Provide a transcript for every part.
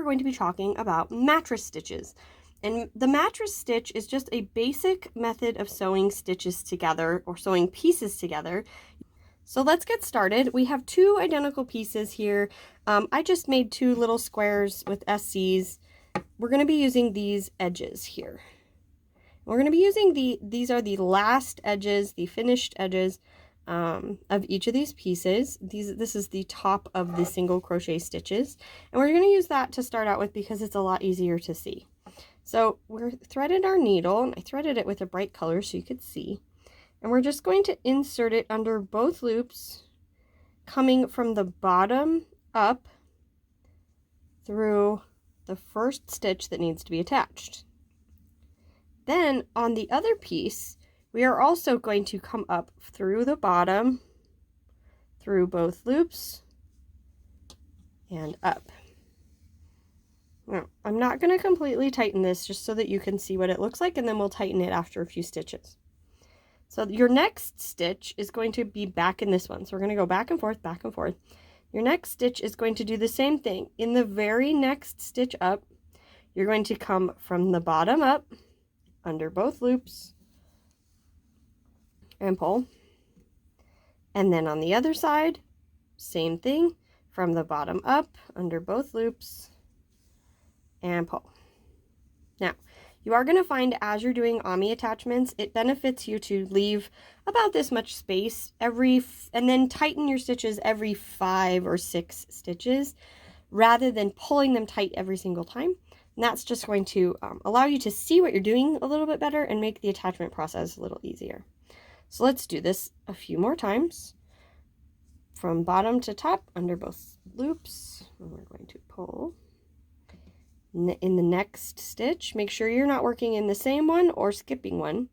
we're going to be talking about mattress stitches. And the mattress stitch is just a basic method of sewing stitches together or sewing pieces together. So let's get started. We have two identical pieces here. I just made two little squares with SCs. We're going to be using these edges here. We're going to be using these are the last edges, the finished edges of each of these pieces. This is the top of the single crochet stitches. And we're going to use that to start out with because it's a lot easier to see. So we're threaded our needle, and I threaded it with a bright color so you could see. And we're just going to insert it under both loops, coming from the bottom up through the first stitch that needs to be attached. Then on the other piece, we are also going to come up through the bottom, through both loops, and up. Now, I'm not going to completely tighten this just so that you can see what it looks like, and then we'll tighten it after a few stitches. So your next stitch is going to be back in this one. So we're going to go back and forth, back and forth. Your next stitch is going to do the same thing. In the very next stitch up, you're going to come from the bottom up, under both loops, and pull. And then on the other side, same thing, from the bottom up, under both loops, and pull. Now, you are going to find as you're doing Ami attachments, it benefits you to leave about this much space and then tighten your stitches every 5 or 6 stitches rather than pulling them tight every single time. And that's just going to allow you to see what you're doing a little bit better and make the attachment process a little easier. So let's do this a few more times. From bottom to top, under both loops, and we're going to pull. In the next stitch, make sure you're not working in the same one or skipping one.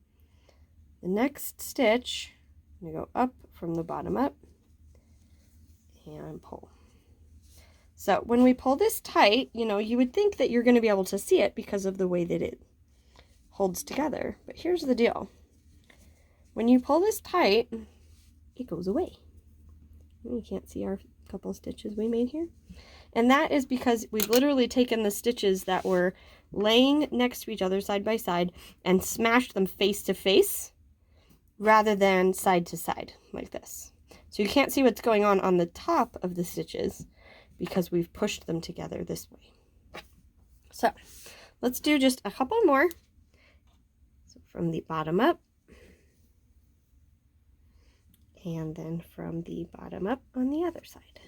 The next stitch, I'm going to go up from the bottom up and pull. So when we pull this tight, you would think that you're going to be able to see it because of the way that it holds together. But here's the deal. When you pull this tight, it goes away. You can't see our couple stitches we made here. And that is because we've literally taken the stitches that were laying next to each other side by side and smashed them face to face rather than side to side like this. So you can't see what's going on the top of the stitches because we've pushed them together this way. So let's do just a couple more. So from the bottom up, and then from the bottom up on the other side.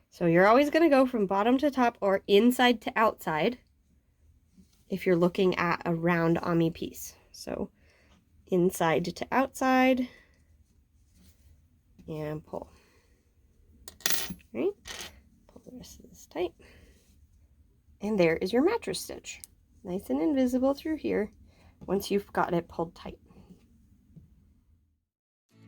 So you're always going to go from bottom to top or inside to outside if you're looking at a round Ami piece. So inside to outside and pull. Right? Pull the rest of this tight. And there is your mattress stitch. Nice and invisible through here once you've got it pulled tight.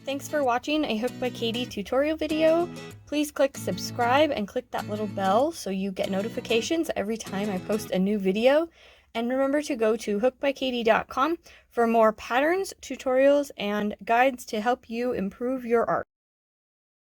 Thanks for watching a Hooked by Kati tutorial video. Please click subscribe and click that little bell so you get notifications every time I post a new video. And remember to go to hookedbykati.com for more patterns, tutorials, and guides to help you improve your art.